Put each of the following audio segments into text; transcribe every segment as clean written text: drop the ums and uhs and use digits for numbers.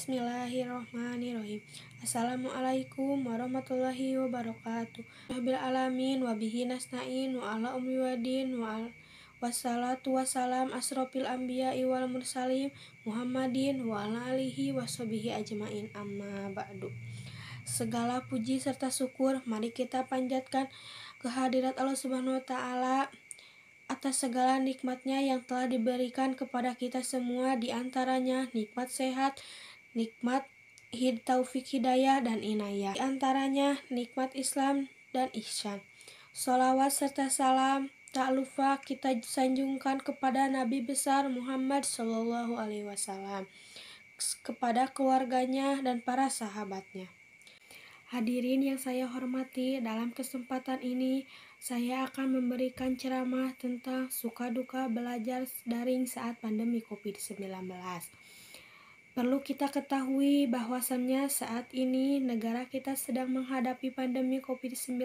Bismillahirrahmanirrahim. Assalamualaikum warahmatullahi wabarakatuh. Rabbil alamin wa bihi nasta'in wa ala umri wa din wassalatu wassalam asrofil anbiya'i wal mursalin Muhammadin wa ala alihi wa sahbihi ajmain, amma ba'du. Segala puji serta syukur mari kita panjatkan kehadirat Allah Subhanahu wa taala atas segala nikmatnya yang telah diberikan kepada kita semua, diantaranya nikmat sehat, nikmat taufik hidayah dan inayah, diantaranya nikmat Islam dan ihsan. Sholawat serta salam tak lupa kita sanjungkan kepada Nabi besar Muhammad SAW, kepada keluarganya dan para sahabatnya. Hadirin yang saya hormati, dalam kesempatan ini saya akan memberikan ceramah tentang suka duka belajar daring saat pandemi COVID-19. Perlu kita ketahui bahwasannya saat ini negara kita sedang menghadapi pandemi COVID-19.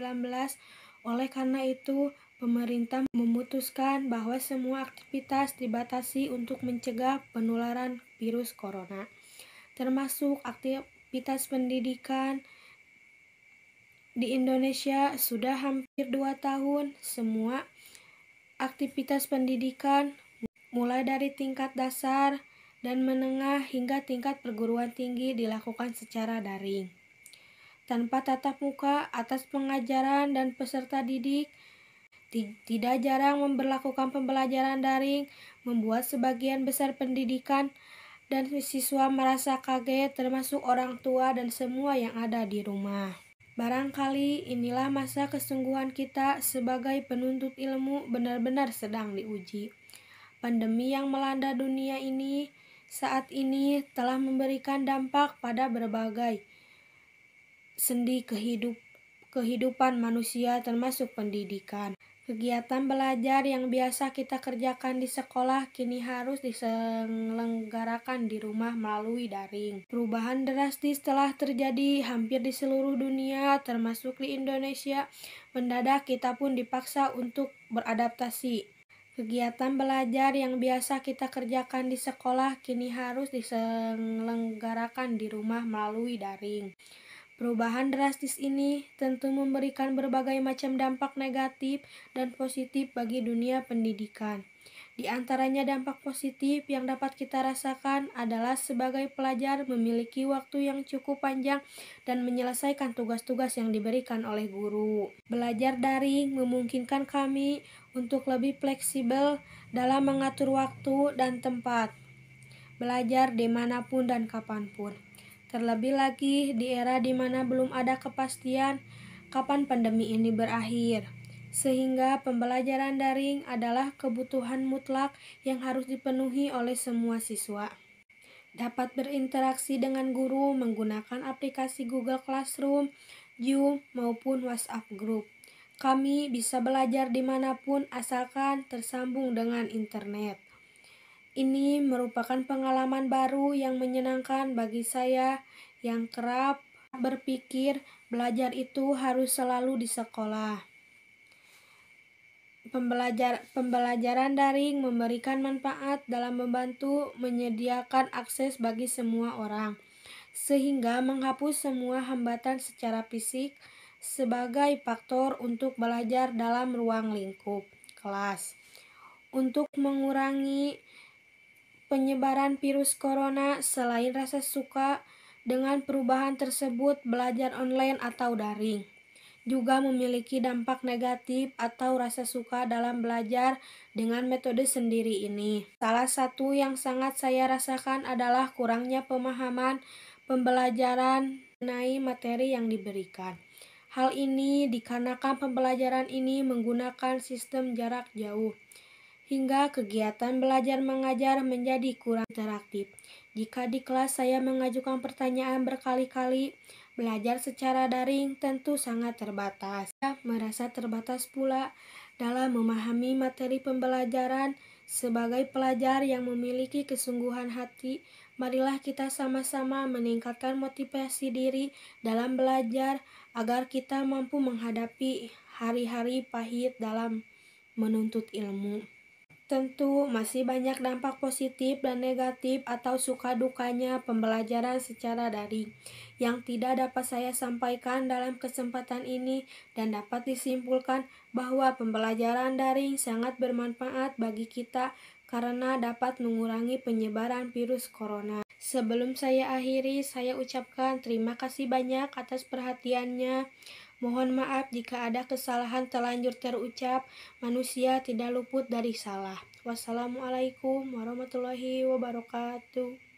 Oleh karena itu, pemerintah memutuskan bahwa semua aktivitas dibatasi untuk mencegah penularan virus corona, termasuk aktivitas pendidikan. Di Indonesia sudah hampir 2 tahun, semua aktivitas pendidikan mulai dari tingkat dasar dan menengah hingga tingkat perguruan tinggi dilakukan secara daring. Tanpa tatap muka atas pengajaran dan peserta didik, tidak jarang memberlakukan pembelajaran daring, membuat sebagian besar pendidikan dan siswa merasa kaget, termasuk orang tua dan semua yang ada di rumah. Barangkali inilah masa kesungguhan kita sebagai penuntut ilmu benar-benar sedang diuji. Pandemi yang melanda dunia ini saat ini telah memberikan dampak pada berbagai sendi kehidupan manusia, termasuk pendidikan. Kegiatan belajar yang biasa kita kerjakan di sekolah kini harus diselenggarakan di rumah melalui daring. Perubahan drastis telah terjadi hampir di seluruh dunia, termasuk di Indonesia. Mendadak kita pun dipaksa untuk beradaptasi. Kegiatan belajar yang biasa kita kerjakan di sekolah kini harus diselenggarakan di rumah melalui daring. Perubahan drastis ini tentu memberikan berbagai macam dampak negatif dan positif bagi dunia pendidikan. Di antaranya dampak positif yang dapat kita rasakan adalah sebagai pelajar memiliki waktu yang cukup panjang dan menyelesaikan tugas-tugas yang diberikan oleh guru. Belajar daring memungkinkan kami untuk lebih fleksibel dalam mengatur waktu dan tempat belajar dimanapun dan kapanpun. Terlebih lagi di era di mana belum ada kepastian kapan pandemi ini berakhir, sehingga pembelajaran daring adalah kebutuhan mutlak yang harus dipenuhi oleh semua siswa. Dapat berinteraksi dengan guru menggunakan aplikasi Google Classroom, Zoom, maupun WhatsApp Group. Kami bisa belajar dimanapun asalkan tersambung dengan internet. Ini merupakan pengalaman baru yang menyenangkan bagi saya yang kerap berpikir belajar itu harus selalu di sekolah. Pembelajaran daring memberikan manfaat dalam membantu menyediakan akses bagi semua orang, sehingga menghapus semua hambatan secara fisik sebagai faktor untuk belajar dalam ruang lingkup kelas. Untuk mengurangi penyebaran virus corona, selain rasa suka dengan perubahan tersebut, belajar online atau daring juga memiliki dampak negatif atau rasa suka dalam belajar dengan metode sendiri ini. Salah satu yang sangat saya rasakan adalah kurangnya pemahaman pembelajaran mengenai materi yang diberikan. Hal ini dikarenakan pembelajaran ini menggunakan sistem jarak jauh, hingga kegiatan belajar mengajar menjadi kurang interaktif. Jika di kelas saya mengajukan pertanyaan berkali-kali, belajar secara daring tentu sangat terbatas. Saya merasa terbatas pula dalam memahami materi pembelajaran. Sebagai pelajar yang memiliki kesungguhan hati, marilah kita sama-sama meningkatkan motivasi diri dalam belajar agar kita mampu menghadapi hari-hari pahit dalam menuntut ilmu. Tentu masih banyak dampak positif dan negatif atau suka dukanya pembelajaran secara daring yang tidak dapat saya sampaikan dalam kesempatan ini, dan dapat disimpulkan bahwa pembelajaran daring sangat bermanfaat bagi kita karena dapat mengurangi penyebaran virus corona. Sebelum saya akhiri, saya ucapkan terima kasih banyak atas perhatiannya. Mohon maaf jika ada kesalahan terlanjur terucap. Manusia tidak luput dari salah. Wassalamualaikum warahmatullahi wabarakatuh.